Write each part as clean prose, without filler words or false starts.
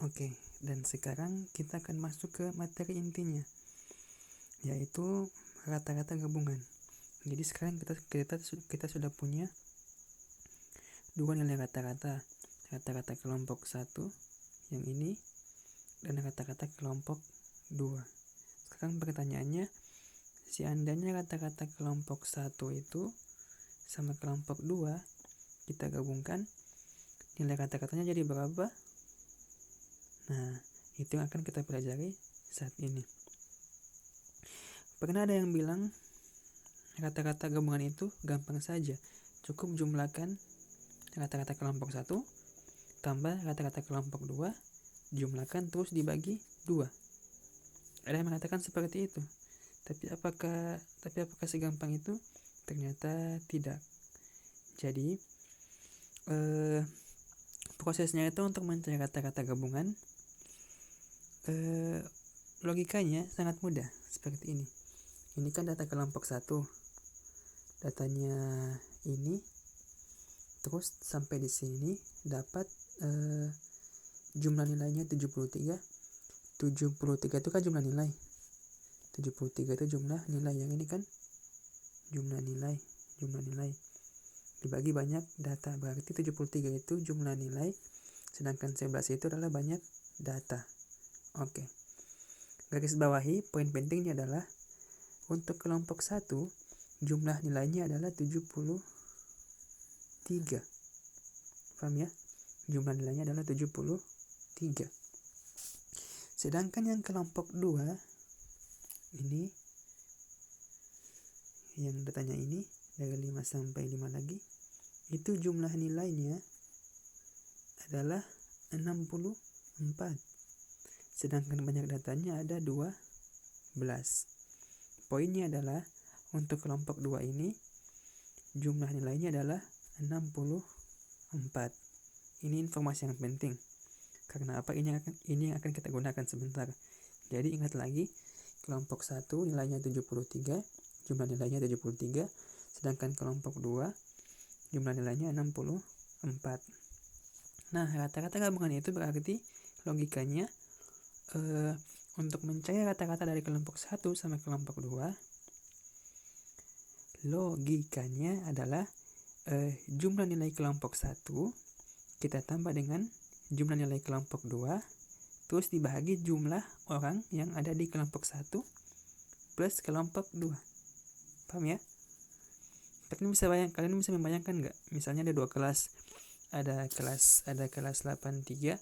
Oke, dan sekarang kita akan masuk ke materi intinya, yaitu rata-rata gabungan. Jadi sekarang kita sudah punya dua nilai rata-rata kelompok 1 yang ini dan rata-rata kelompok 2. Sekarang pertanyaannya, seandainya rata-rata kelompok 1 itu sama kelompok 2 kita gabungkan, nilai rata-ratanya jadi berapa? Nah, itu yang akan kita pelajari saat ini. Pernah ada yang bilang rata-rata gabungan itu gampang saja, cukup jumlahkan rata-rata kelompok 1 tambah rata-rata kelompok 2, jumlahkan terus dibagi 2. Ada yang mengatakan seperti itu. Tapi apakah segampang itu? Ternyata tidak. Jadi prosesnya itu untuk mencari rata-rata gabungan, logikanya sangat mudah seperti ini. Ini kan data kelompok 1, datanya ini, terus sampai di sini dapat jumlah nilainya 73. 73 itu kan jumlah nilai. 73 itu jumlah nilai, yang ini kan jumlah nilai dibagi banyak data, berarti 73 itu jumlah nilai, sedangkan 11 itu adalah banyak data. Oke. Garis bawahi, poin pentingnya adalah untuk kelompok 1 jumlah nilainya adalah 73. Paham ya? Jumlah nilainya adalah 73. Sedangkan yang kelompok 2 ini, yang datanya ini dari 5 sampai 5 lagi, itu jumlah nilainya adalah 64. Sedangkan banyak datanya ada 12. Poinnya adalah untuk kelompok 2 ini jumlah nilainya adalah 64. Ini informasi yang penting. Karena apa? Ini yang akan kita gunakan sebentar. Jadi ingat lagi, kelompok 1 nilainya 73, jumlah nilainya 73, sedangkan kelompok 2 jumlah nilainya 64. Nah, rata-rata gabungan itu berarti logikanya untuk mencari rata-rata dari kelompok 1 sama kelompok 2, logikanya adalah jumlah nilai kelompok 1 kita tambah dengan jumlah nilai kelompok 2 terus dibagi jumlah orang yang ada di kelompok 1 plus kelompok 2. Paham ya? Kalian bisa membayangkan nggak? Misalnya ada dua kelas. Ada kelas 83,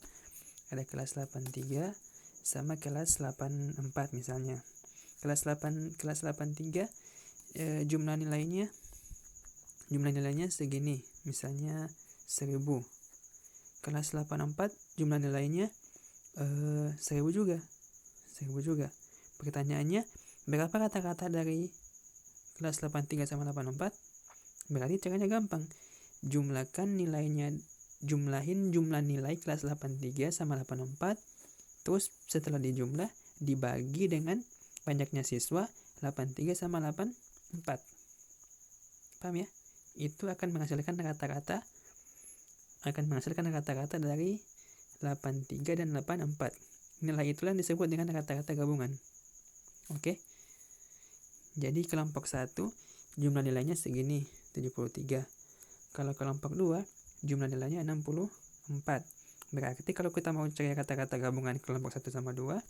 ada kelas 83 sama kelas 84 misalnya. Kelas 83 jumlah nilainya segini, misalnya 1000. Kelas 84 jumlah nilainya 1000 juga. Pertanyaannya, berapa rata-rata dari kelas 83 sama 84? Berarti caranya gampang. Jumlahin jumlah nilai kelas 83 sama 84, terus setelah dijumlah dibagi dengan banyaknya siswa 83 sama 84. Paham ya? Itu akan menghasilkan rata-rata dari 83 dan 84. Nilai itulah yang disebut dengan rata-rata gabungan. Oke. Jadi kelompok 1 jumlah nilainya segini, 73. Kalau kelompok 2 jumlah nilainya 64. Berarti kalau kita mau cari rata-rata gabungan kelompok 1 sama 2,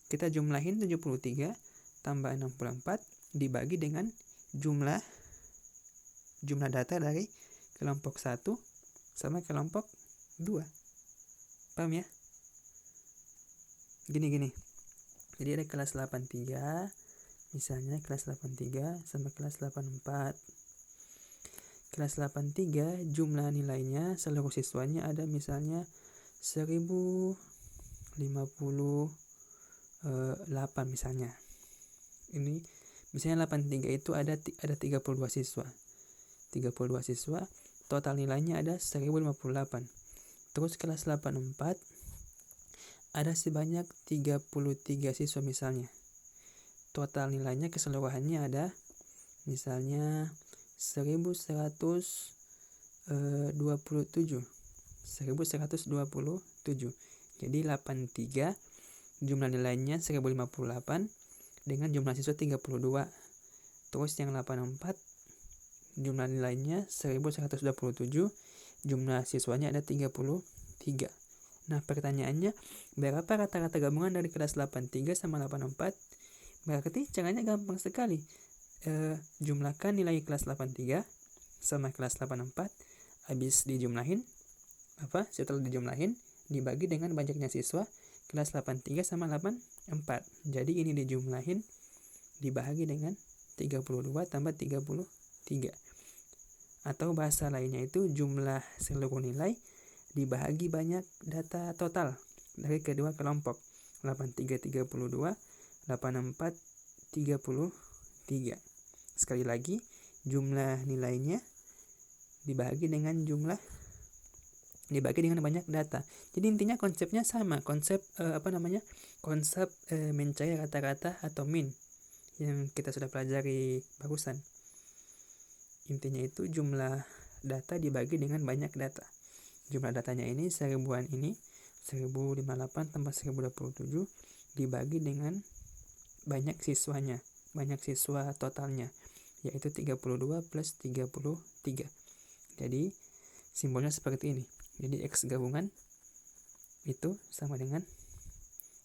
kita jumlahin 73 tambah 64 dibagi dengan jumlah data dari kelompok 1 sama kelompok 2. Paham ya? Gini. Jadi ada kelas 83, misalnya kelas 83 sama kelas 84. Kelas 83 jumlah nilainya seluruh siswanya ada misalnya 1058 misalnya. Ini misalnya 83 itu ada 32 siswa. 32 siswa, total nilainya ada 1058. Terus kelas 84 ada sebanyak 33 siswa misalnya. Total nilainya keseluruhannya ada misalnya 1127. Jadi 83 jumlah nilainya 1058 dengan jumlah siswa 32. Terus yang 84 jumlah nilainya 1127, jumlah siswanya ada 33. Nah, pertanyaannya, berapa rata-rata gabungan dari kelas 83 sama 84? Berarti caranya gampang sekali. Jumlahkan nilai kelas 83 sama kelas 84, habis dijumlahin, setelah dijumlahin dibagi dengan banyaknya siswa kelas 83 sama 84. Jadi ini dijumlahin dibagi dengan 32 tambah 33. Atau bahasa lainnya itu jumlah seluruh nilai dibagi banyak data total dari kedua kelompok. 83 32, 84 33. Sekali lagi, jumlah nilainya dibagi dengan banyak data. Jadi intinya konsepnya sama, konsep mencari rata-rata atau min yang kita sudah pelajari barusan. Intinya itu jumlah data dibagi dengan banyak data. Jumlah datanya ini seribuan ini 1058 tambah 1027 dibagi dengan banyak siswanya, banyak siswa totalnya, yaitu 32 plus 33. Jadi simbolnya seperti ini. Jadi X gabungan itu sama dengan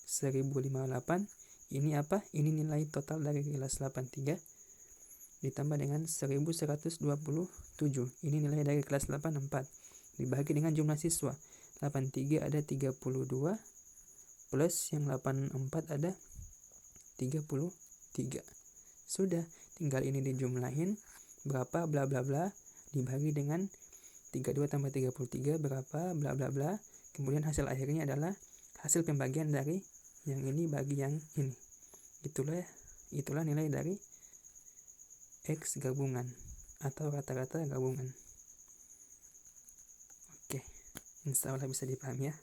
1058. Ini apa? Ini nilai total dari kelas 83 ditambah dengan 1127. Ini nilai dari kelas 84 dibagi dengan jumlah siswa. 83 ada 32 plus yang 84 ada 33. Sudah, tinggal ini dijumlahin berapa bla bla bla dibagi dengan 32 tambah 33 berapa bla bla bla. Kemudian hasil akhirnya adalah hasil pembagian dari yang ini bagi yang ini. Itulah nilai dari X gabungan atau rata-rata gabungan. Oke, insya Allah bisa dipahami ya.